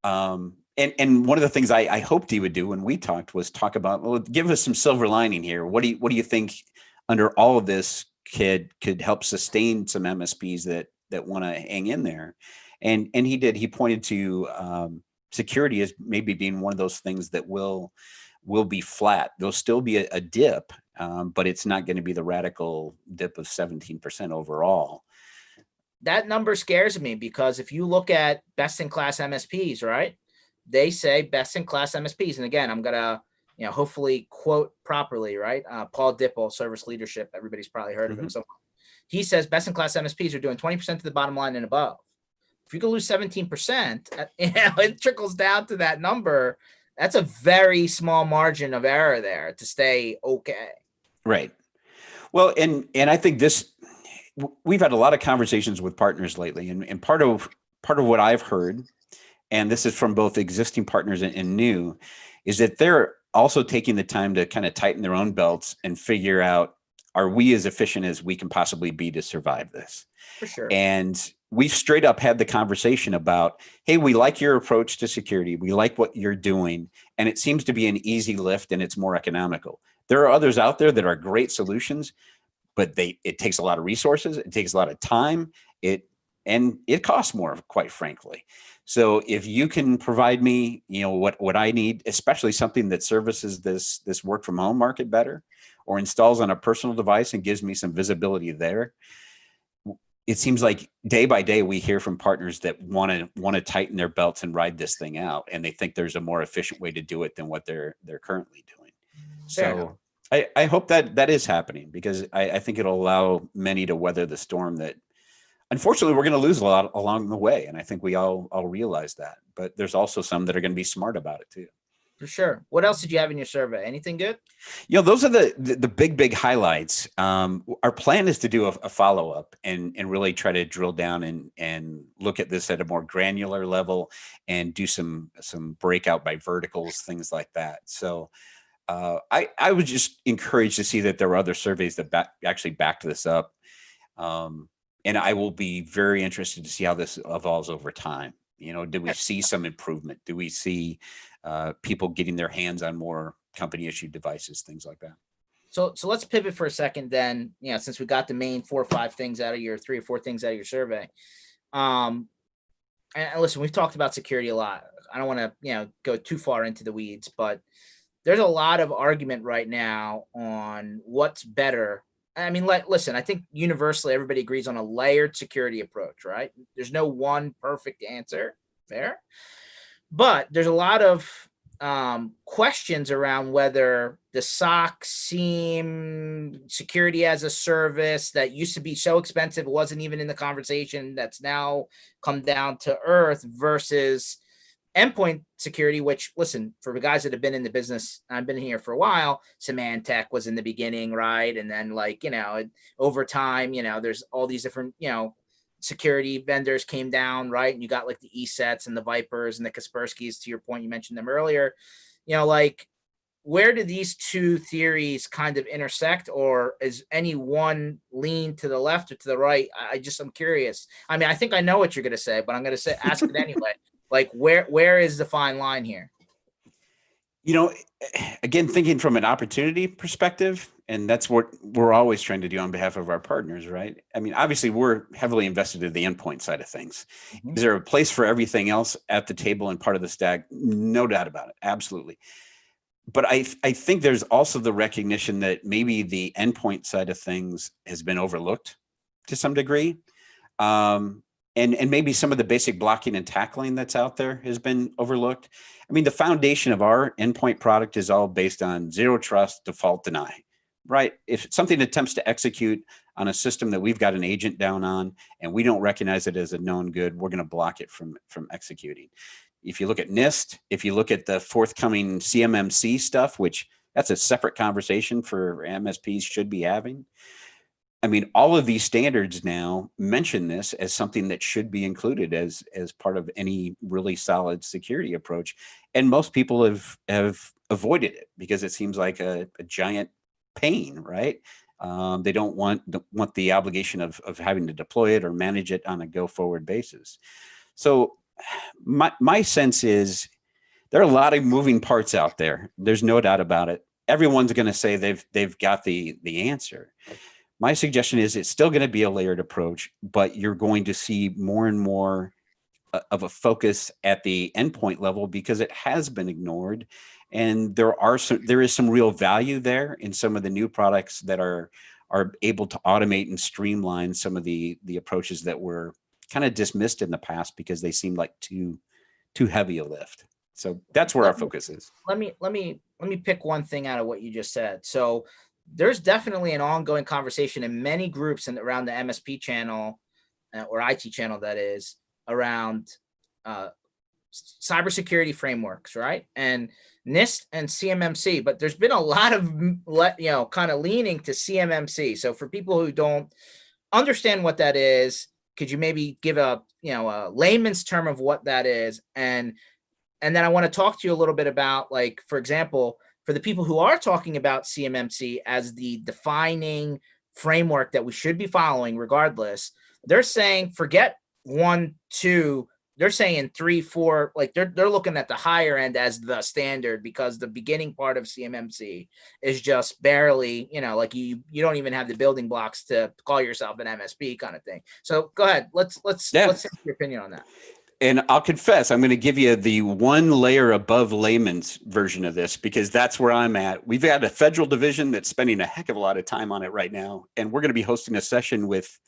B: And one of the things I hoped he would do when we talked was talk about, well, give us some silver lining here. What do you think under all of this could help sustain some MSPs that want to hang in there? And he did. He pointed to security as maybe being one of those things that will be flat. There'll still be a dip, but it's not going to be the radical dip of 17% overall.
A: That number scares me, because if you look at best in class MSPs, right? They say best in class MSPs. And again, I'm going to, hopefully quote properly, right? Paul Dipple, Service Leadership. Everybody's probably heard of him. So he says best in class MSPs are doing 20% to the bottom line and above. If you could lose 17%, it trickles down to that number. That's a very small margin of error there to stay okay.
B: Right. Well, and I think we've had a lot of conversations with partners lately, and part of what I've heard, and this is from both existing partners and new, is that they're also taking the time to kind of tighten their own belts and figure out, are we as efficient as we can possibly be to survive this?
A: For sure.
B: And we've straight up had the conversation about, hey, we like your approach to security. We like what you're doing. And it seems to be an easy lift, and it's more economical. There are others out there that are great solutions, but it takes a lot of resources. It takes a lot of time. And it costs more, quite frankly. So if you can provide me, what I need, especially something that services this work from home market better, or installs on a personal device and gives me some visibility there, it seems like day by day we hear from partners that want to tighten their belts and ride this thing out, and they think there's a more efficient way to do it than what they're currently doing. So I hope that is happening, because I think it'll allow many to weather the storm that, unfortunately, we're going to lose a lot along the way. And I think we all realize that. But there's also some that are going to be smart about it too.
A: For sure. What else did you have in your survey? Anything good?
B: Those are the big highlights. Our plan is to do a follow-up and really try to drill down and look at this at a more granular level, and do some breakout by verticals, things like that. So I was just encouraged to see that there were other surveys that actually backed this up. And I will be very interested to see how this evolves over time. Do we see some improvement? Do we see people getting their hands on more company issued devices, things like that?
A: So let's pivot for a second then, since we got the main 4 or 5 things out of your 3 or 4 things out of your survey. And listen, we've talked about security a lot. I don't want to, go too far into the weeds, but there's a lot of argument right now on what's better. I mean, listen, I think universally everybody agrees on a layered security approach, right? There's no one perfect answer there, but there's a lot of questions around whether the SOC, SIEM, security as a service that used to be so expensive, it wasn't even in the conversation, that's now come down to earth, versus endpoint security, which, listen, for the guys that have been in the business, I've been here for a while, Symantec was in the beginning, right? And then, like, over time, there's all these different, security vendors came down, right? And you got like the ESETs and the Vipers and the Kasperskys, to your point, you mentioned them earlier, like, where do these two theories kind of intersect, or is any one lean to the left or to the right? I'm curious. I mean, I think I know what you're going to say, but I'm going to ask it anyway. Like, where is the fine line here?
B: Again, thinking from an opportunity perspective, and that's what we're always trying to do on behalf of our partners, right? I mean, obviously, we're heavily invested in the endpoint side of things. Mm-hmm. Is there a place for everything else at the table and part of the stack? No doubt about it. Absolutely. But I think there's also the recognition that maybe the endpoint side of things has been overlooked to some degree. And maybe some of the basic blocking and tackling that's out there has been overlooked. I mean, the foundation of our endpoint product is all based on zero trust, default deny, right? If something attempts to execute on a system that we've got an agent down on and we don't recognize it as a known good, we're going to block it from executing. If you look at NIST, if you look at the forthcoming CMMC stuff, which that's a separate conversation for MSPs should be having. I mean, all of these standards now mention this as something that should be included as part of any really solid security approach. And most people have avoided it because it seems like a giant pain, right? They don't want the obligation of having to deploy it or manage it on a go forward basis. So my sense is there are a lot of moving parts out there. There's no doubt about it. Everyone's going to say they've got the answer. My suggestion is it's still going to be a layered approach, but you're going to see more and more of a focus at the endpoint level because it has been ignored. And there is some real value there in some of the new products that are able to automate and streamline some of the approaches that were kind of dismissed in the past because they seemed like too heavy a lift. So that's where our focus is.
A: Let me pick one thing out of what you just said. So there's definitely an ongoing conversation in many groups and around the MSP channel or IT channel, that is, around cybersecurity frameworks, right? And NIST and CMMC, but there's been a lot of, kind of leaning to CMMC. So for people who don't understand what that is, could you maybe give a layman's term of what that is? And then I want to talk to you a little bit about, like, for example, for the people who are talking about CMMC as the defining framework that we should be following regardless, they're saying forget 1, 2, they're saying 3, 4, like they're looking at the higher end as the standard because the beginning part of CMMC is just barely, like you don't even have the building blocks to call yourself an MSP kind of thing. So go ahead. Let's hear your opinion on that.
B: And I'll confess, I'm going to give you the one layer above layman's version of this because that's where I'm at. We've got a federal division that's spending a heck of a lot of time on it right now. And we're going to be hosting a session with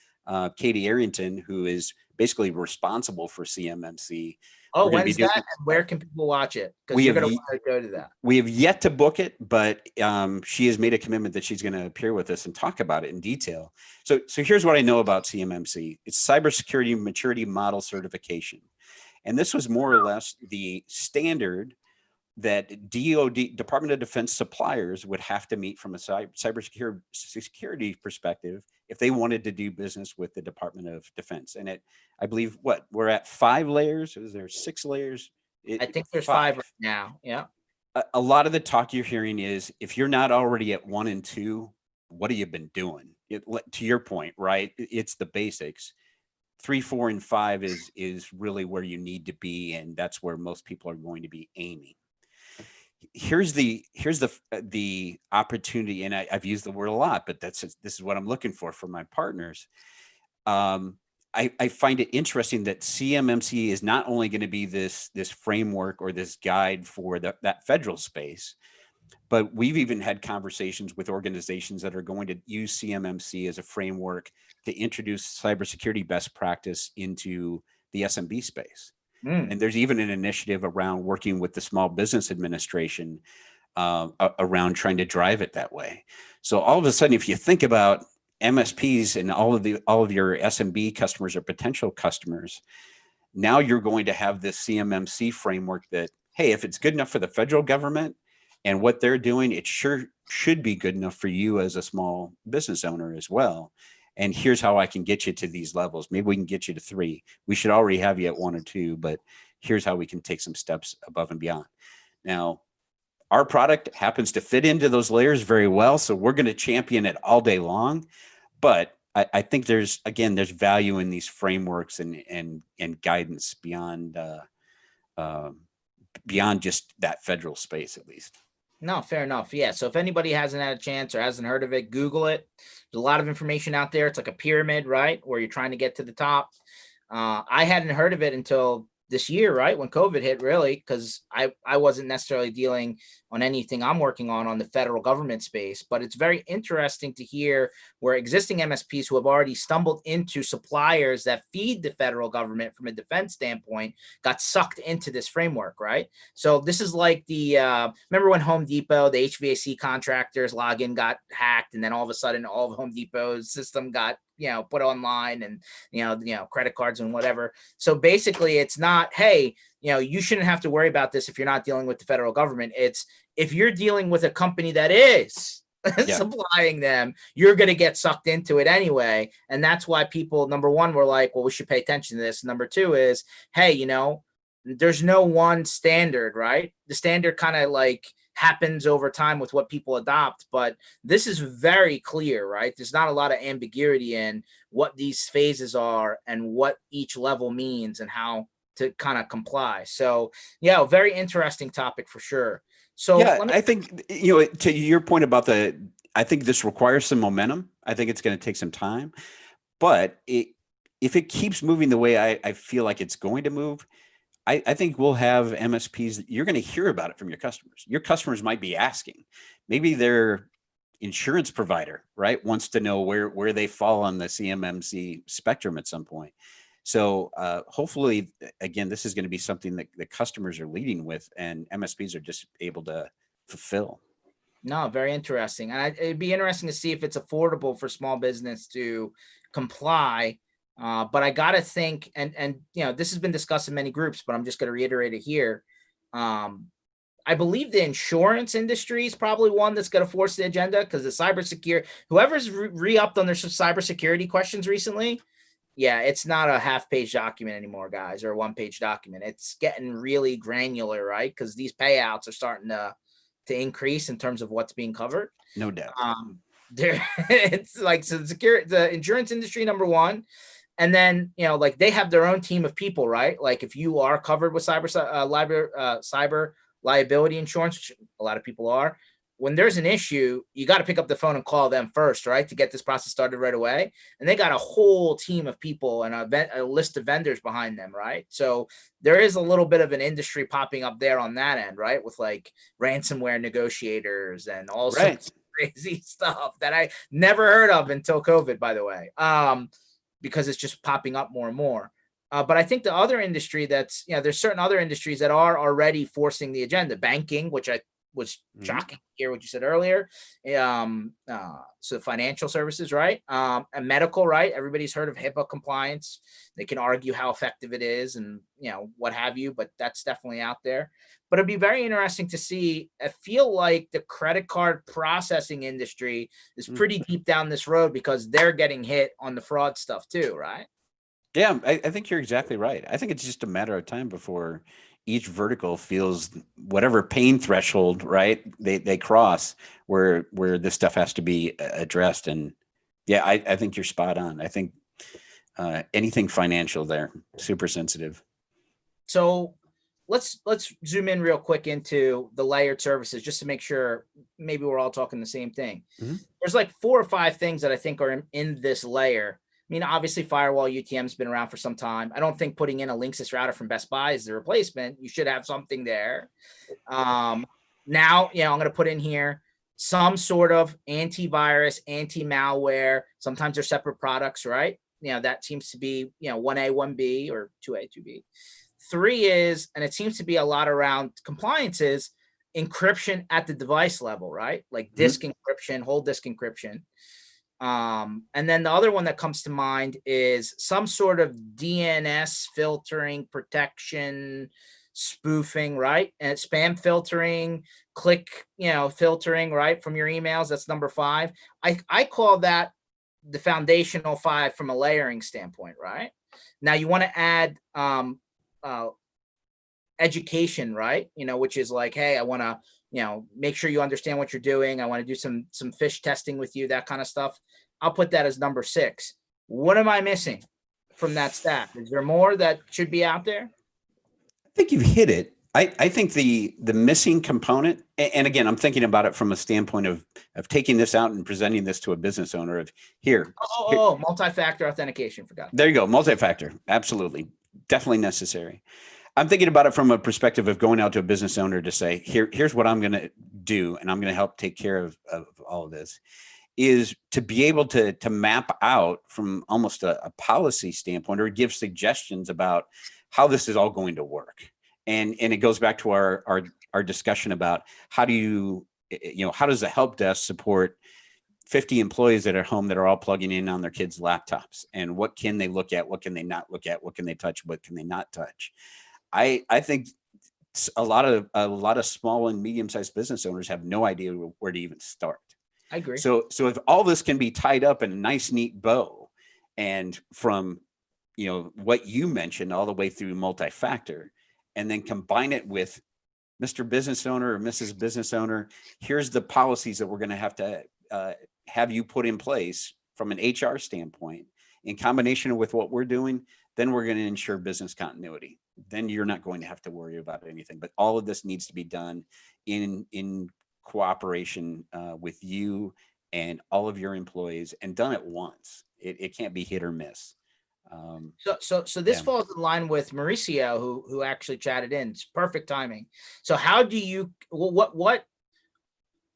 B: Katie Arrington, who is basically responsible for CMMC.
A: Oh, when's that? And where can people watch it? Because you're going to want to go to that.
B: We have yet to book it, but she has made a commitment that she's going to appear with us and talk about it in detail. So here's what I know about CMMC. It's Cybersecurity Maturity Model Certification. And this was more or less the standard that DoD, Department of Defense suppliers would have to meet from a cybersecurity perspective if they wanted to do business with the Department of Defense. And I believe we're at 5 layers. Is there 6 layers?
A: I think there's 5 right now. Yeah.
B: A lot of the talk you're hearing is if you're not already at 1 and 2, what have you been doing? To your point, right? It's the basics. 3, 4, and 5 is really where you need to be, and that's where most people are going to be aiming. Here's the opportunity, and I've used the word a lot, but this is what I'm looking for my partners. I find it interesting that CMMC is not only going to be this framework or this guide for that federal space, but we've even had conversations with organizations that are going to use CMMC as a framework to introduce cybersecurity best practice into the SMB space. And there's even an initiative around working with the Small Business Administration around trying to drive it that way. So all of a sudden, if you think about MSPs and all of your SMB customers or potential customers, now you're going to have this CMMC framework that, hey, if it's good enough for the federal government and what they're doing, it sure should be good enough for you as a small business owner as well. And here's how I can get you to these levels. Maybe we can get you to 3. We should already have you at 1 or 2, but here's how we can take some steps above and beyond. Now, our product happens to fit into those layers very well, so we're going to champion it all day long. But I think there's value in these frameworks and guidance beyond beyond just that federal space, at least.
A: No, fair enough. Yeah. So if anybody hasn't had a chance or hasn't heard of it, Google it. There's a lot of information out there. It's like a pyramid, right? Where you're trying to get to the top. I hadn't heard of it until this year, right? When COVID hit, really, because I wasn't necessarily dealing on anything I'm working on the federal government space. But it's very interesting to hear where existing MSPs who have already stumbled into suppliers that feed the federal government from a defense standpoint got sucked into this framework, right? So this is like remember when Home Depot, the HVAC contractors login got hacked, and then all of a sudden all of Home Depot's system got put online, and credit cards and whatever. So basically it's not, hey, you shouldn't have to worry about this if you're not dealing with the federal government. It's if you're dealing with a company that is supplying them, you're going to get sucked into it anyway. And that's why people, number one, were like, well, we should pay attention to this. Number two is, hey, there's no one standard, right? The standard kind of like happens over time with what people adopt, but this is very clear, right? There's not a lot of ambiguity in what these phases are and what each level means and how to kind of comply. So yeah, very interesting topic for sure. So
B: yeah, I think, to your point about I think this requires some momentum. I think it's going to take some time, but if it keeps moving the way I feel like it's going to move, I think we'll have MSPs. You're going to hear about it from your customers. Your customers might be asking. Maybe their insurance provider, right, wants to know where they fall on the CMMC spectrum at some point. So hopefully, again, this is going to be something that the customers are leading with, and MSPs are just able to fulfill.
A: No, very interesting. And it'd be interesting to see if it's affordable for small business to comply. But I got to think, and this has been discussed in many groups, but I'm just going to reiterate it here. I believe the insurance industry is probably one that's going to force the agenda, because the cybersecurity, whoever's re-upped on their cybersecurity questions recently, yeah, it's not a half-page document anymore, guys, or a one-page document. It's getting really granular, right? Because these payouts are starting to increase in terms of what's being covered.
B: No doubt.
A: It's like, so the insurance industry, number one. And then, like they have their own team of people, right? Like if you are covered with cyber liability insurance, which a lot of people are, when there's an issue, you got to pick up the phone and call them first, right? To get this process started right away. And they got a whole team of people and a list of vendors behind them, right? So there is a little bit of an industry popping up there on that end, right? With like ransomware negotiators and all sorts of crazy stuff that I never heard of until COVID, by the way. Because it's just popping up more and more. But I think the other industry there's certain other industries that are already forcing the agenda. Banking, which I was shocking to hear what you said earlier. So financial services, right? And medical, right? Everybody's heard of HIPAA compliance. They can argue how effective it is and, what have you, but that's definitely out there. But it'd be very interesting to see. I feel like the credit card processing industry is pretty deep down this road because they're getting hit on the fraud stuff too, right?
B: Yeah, I think you're exactly right. I think it's just a matter of time before each vertical feels whatever pain threshold, right, they cross where this stuff has to be addressed. And yeah, I think you're spot on. I think anything financial there, super sensitive.
A: So let's zoom in real quick into the layered services just to make sure maybe we're all talking the same thing. There's like 4 or 5 things that I think are in this layer. I mean, obviously, firewall UTM has been around for some time. I don't think putting in a Linksys router from Best Buy is the replacement. You should have something there. Now, I'm going to put in here some sort of antivirus, anti-malware. Sometimes they're separate products, right? That seems to be, 1A, 1B, or 2A, 2B. 3 is, and it seems to be a lot around compliances, encryption at the device level, right? Like disk encryption, whole disk encryption. And then the other one that comes to mind is some sort of DNS filtering, protection, spoofing, right? And spam filtering, click, filtering, right, from your emails. That's number 5. I call that the foundational 5 from a layering standpoint, right? Now you want to add education, right? Which is like, hey, I want to, make sure you understand what you're doing. I want to do some fish testing with you, that kind of stuff. I'll put that as number 6. What am I missing from that stack? Is there more that should be out there?
B: I think you've hit it. I think the missing component, and again, I'm thinking about it from a standpoint of taking this out and presenting this to a business owner of here.
A: Multi-factor authentication. Forgot.
B: There you go. Multi-factor. Absolutely. Definitely necessary. I'm thinking about it from a perspective of going out to a business owner to say, here's what I'm going to do, and I'm going to help take care of all of this, is to be able to map out from almost a policy standpoint or give suggestions about how this is all going to work. And it goes back to our discussion about how does the help desk support 50 employees that are home that are all plugging in on their kids' laptops, and what can they look at? What can they not look at? What can they touch? What can they not touch? I think a lot of small and medium-sized business owners have no idea where to even start.
A: I agree.
B: So if all this can be tied up in a nice, neat bow, and from what you mentioned all the way through multi-factor, and then combine it with Mr. Business Owner or Mrs. Business Owner, here's the policies that we're going to have you put in place from an HR standpoint in combination with what we're doing, then we're going to ensure business continuity. Then you're not going to have to worry about anything. But all of this needs to be done in cooperation with you and all of your employees, and done at once. It can't be hit or miss.
A: So this falls in line with Mauricio, who actually chatted in. It's perfect timing. So how do you, what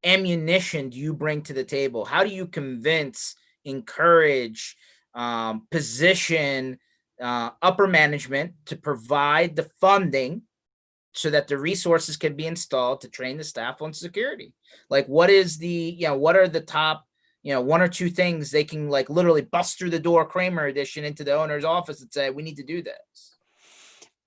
A: ammunition do you bring to the table? How do you convince, encourage, position upper management to provide the funding so that the resources can be installed to train the staff on security? Like, what is what are the top, 1 or 2 things they can, like, literally bust through the door, Kramer edition, into the owner's office and say, we need to do this?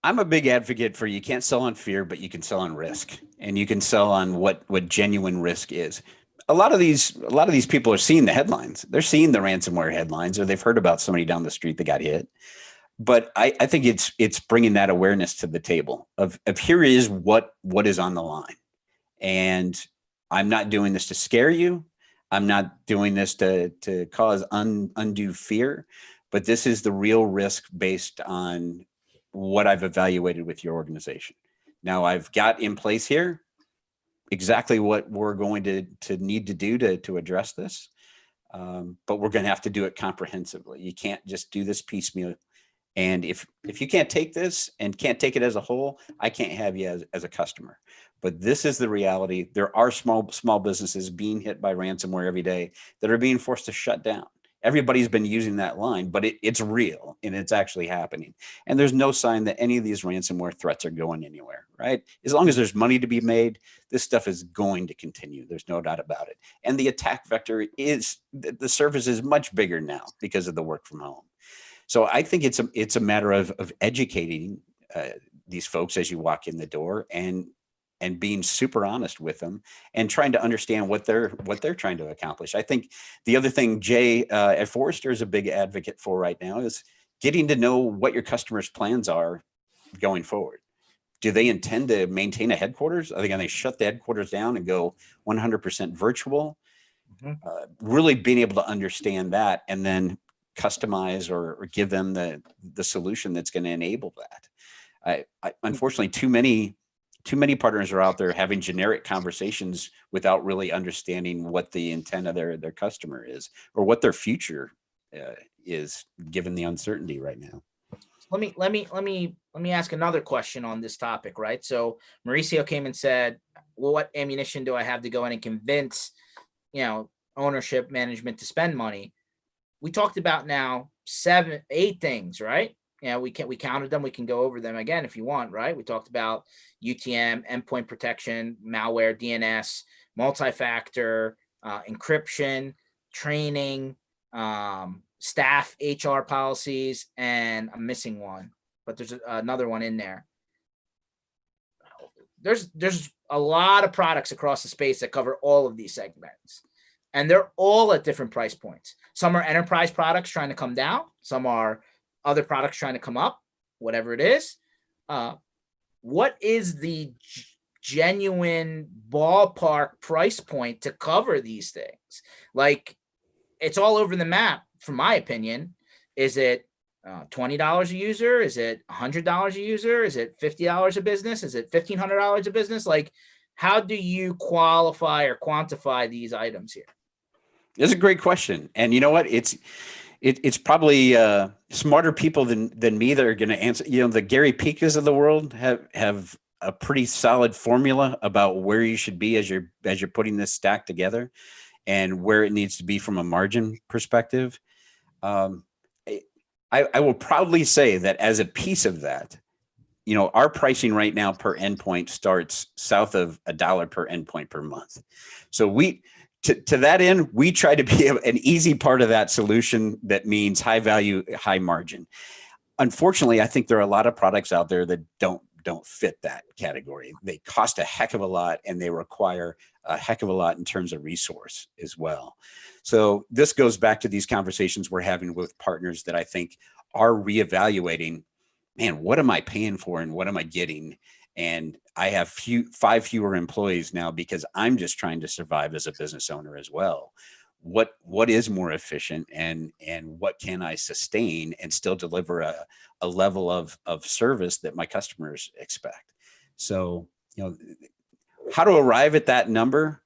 B: I'm a big advocate for, you can't sell on fear, but you can sell on risk, and you can sell on what genuine risk is. A lot of these people are seeing the headlines. They're seeing the ransomware headlines, or they've heard about somebody down the street that got hit. But I think it's bringing that awareness to the table of here is what is on the line. And I'm not doing this to scare you. I'm not doing this to cause undue fear, but this is the real risk based on what I've evaluated with your organization. Now I've got in place here exactly what we're going to need to do to address this. But we're going to have to do it comprehensively. You can't just do this piecemeal. And if you can't take this and can't take it as a whole, I can't have you as a customer. But this is the reality. There are small businesses being hit by ransomware every day that are being forced to shut down. Everybody's been using that line, but it's real and it's actually happening. And there's no sign that any of these ransomware threats are going anywhere, right? As long as there's money to be made, this stuff is going to continue. There's no doubt about it. And the attack vector is, the surface is much bigger now because of the work from home. So I think it's a matter of educating these folks as you walk in the door, and being super honest with them and trying to understand what they're trying to accomplish. I think the other thing Jay at Forrester is a big advocate for right now is getting to know what your customers' plans are going forward. Do they intend to maintain a headquarters? Are they going to shut the headquarters down and go 100% virtual?
A: Mm-hmm.
B: Really being able to understand that, and then customize or give them the solution that's going to enable that. I unfortunately, too many partners are out there having generic conversations without really understanding what the intent of their customer is, or what their future is, given the uncertainty right now.
A: Let me ask another question on this topic, right? So Mauricio came and said, well, what ammunition do I have to go in and convince, ownership, management to spend money? We talked about now 7, 8 things, right? We counted them. We can go over them again if you want, right? We talked about UTM, endpoint protection, malware, DNS, multi-factor, encryption, training, staff HR policies, and I'm missing one, but there's another one in there. There's a lot of products across the space that cover all of these segments, and they're all at different price points. Some are enterprise products trying to come down. Some are other products trying to come up, whatever it is. What is the genuine ballpark price point to cover these things? Like, it's all over the map, from my opinion. Is it $20 a user? Is it $100 a user? Is it $50 a business? Is it $1,500 a business? Like, how do you qualify or quantify these items here?
B: It's a great question. And you know what? It's probably smarter people than me that are going to answer. You know, the Gary Pikas of the world have a pretty solid formula about where you should be as you're putting this stack together, and where it needs to be from a margin perspective. I will proudly say that as a piece of that, you know, our pricing right now per endpoint starts south of $1 per endpoint per month. So to that end, we try to be an easy part of that solution. That means high value, high margin. Unfortunately, I think there are a lot of products out there that don't fit that category. They cost a heck of a lot, and they require a heck of a lot in terms of resource as well. So this goes back to these conversations we're having with partners that I think are reevaluating, man, what am I paying for and what am I getting? And I have 5 fewer employees now because I'm just trying to survive as a business owner as well. What is more efficient, and what can I sustain and still deliver a level of service that my customers expect? So, you know, how to arrive at that number,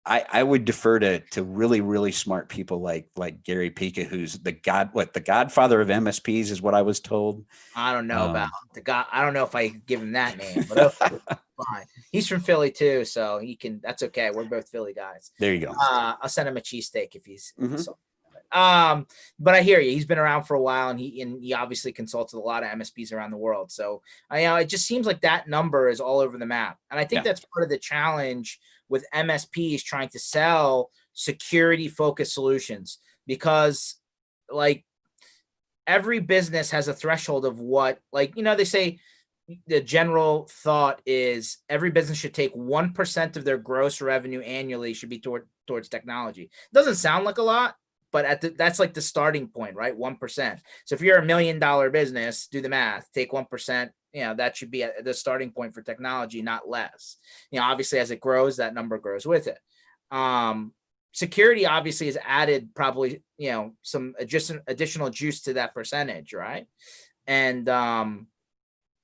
B: I would defer to really, really smart people like Gary Pika, who's the godfather of MSPs is what I was told.
A: I don't know about the guy. I don't know if I give him that name, but okay, fine. He's from Philly too, so he can. That's okay. We're both Philly guys.
B: There you go.
A: I'll send him a cheesesteak if he's. But I hear you. He's been around for a while, and he obviously consults with a lot of MSPs around the world. So it just seems like that number is all over the map, and I think that's part of the challenge with MSPs trying to sell security focused solutions, because like every business has a threshold of what, like, you know, they say the general thought is every business should take 1% of their gross revenue annually should be towards technology. Doesn't sound like a lot, but that's like the starting point, right? 1%. So if you're $1 million business, do the math, take 1%. You know, that should be at the starting point for technology, not less. You know, obviously as it grows, that number grows with it. Security obviously has added probably, you know, some additional juice to that percentage, right? And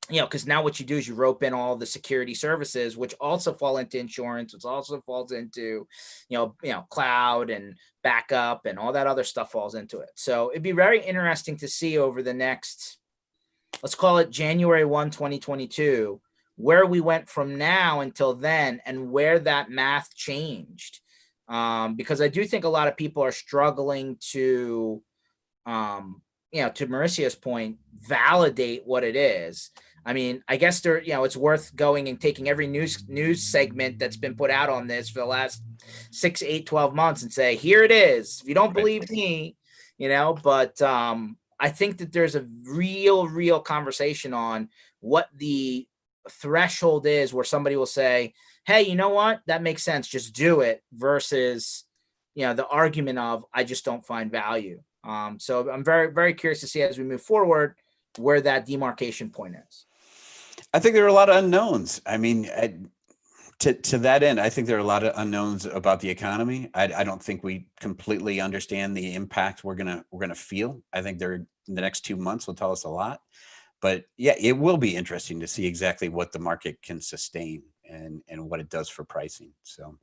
A: you know, because now what you do is you rope in all the security services, which also fall into insurance, which also falls into, you know, cloud and backup and all that other stuff falls into it. So it'd be very interesting to see over the next, let's call it January 1, 2022, where we went from now until then and where that math changed. Because I do think a lot of people are struggling to, you know, to Mauricio's point, validate what it is. I mean, I guess it's worth going and taking every news segment that's been put out on this for the last 6, 8, 12 months and say, here it is. If you don't believe me, you know, but I think that there's a real conversation on what the threshold is where somebody will say, hey, you know what? That makes sense. Just do it, versus, you know, the argument of, I just don't find value. So I'm very, very curious to see as we move forward where that demarcation point is.
B: I think there are a lot of unknowns. I mean, to that end, I think there are a lot of unknowns about the economy. I don't think we completely understand the impact we're gonna feel. I think the next 2 months will tell us a lot. But yeah, it will be interesting to see exactly what the market can sustain and what it does for pricing. So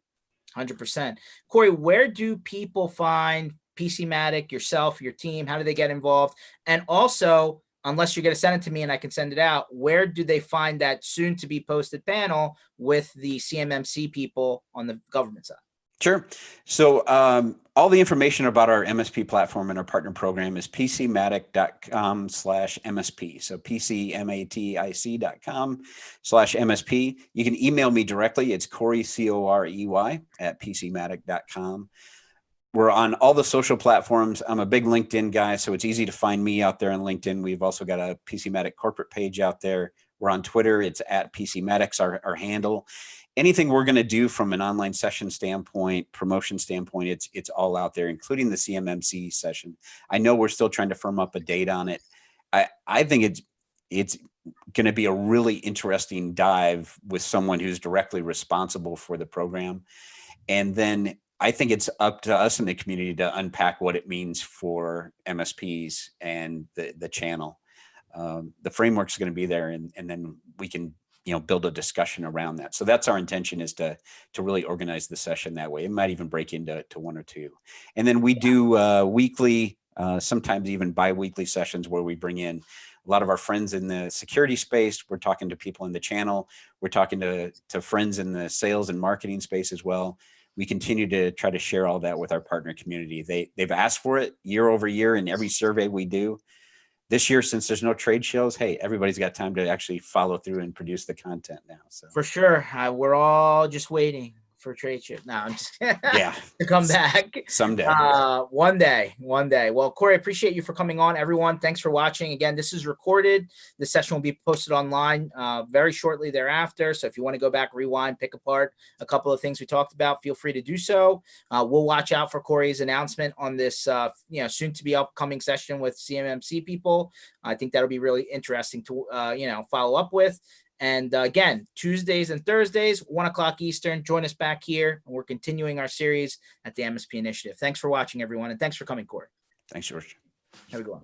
A: 100%. Corey, where do people find PCmatic, yourself, your team? How do they get involved? And also, unless you're going to send it to me and I can send it out, where do they find that soon to be posted panel with the CMMC people on the government side?
B: Sure. So all the information about our MSP platform and our partner program is pcmatic.com/MSP. So pcmatic.com/MSP. You can email me directly. It's Corey, Corey @pcmatic.com. We're on all the social platforms. I'm a big LinkedIn guy, so it's easy to find me out there on LinkedIn. We've also got a PCmatic corporate page out there. We're on Twitter. It's at PCmatics, our handle. Anything we're going to do from an online session standpoint, promotion standpoint, it's all out there, including the CMMC session. I know we're still trying to firm up a date on it. I think it's going to be a really interesting dive with someone who's directly responsible for the program. And then I think it's up to us in the community to unpack what it means for MSPs and the channel. The framework's going to be there, and then we can build a discussion around that. So that's our intention, is to really organize the session that way. It might even break into one or two, and then we do weekly, sometimes even bi-weekly sessions where we bring in a lot of our friends in the security space. We're talking to people in the channel. We're talking to friends in the sales and marketing space as well. We continue to try to share all that with our partner community. They've asked for it year over year in every survey we do. This year, since there's no trade shows, hey, everybody's got time to actually follow through and produce the content now. So
A: for sure, we're all just waiting for trade show. No, I'm just
B: yeah,
A: to come back
B: someday.
A: One day. Well, Corey, I appreciate you for coming on. Everyone, thanks for watching. Again, this is recorded. The session will be posted online very shortly thereafter. So if you want to go back, rewind, pick apart a couple of things we talked about, feel free to do so. We'll watch out for Corey's announcement on this soon to be upcoming session with CMMC people. I think that'll be really interesting to follow up with. And again, Tuesdays and Thursdays, 1 o'clock Eastern, join us back here. And we're continuing our series at the MSP Initiative. Thanks for watching, everyone. And thanks for coming, Corey.
B: Thanks, George.
A: Have a good one.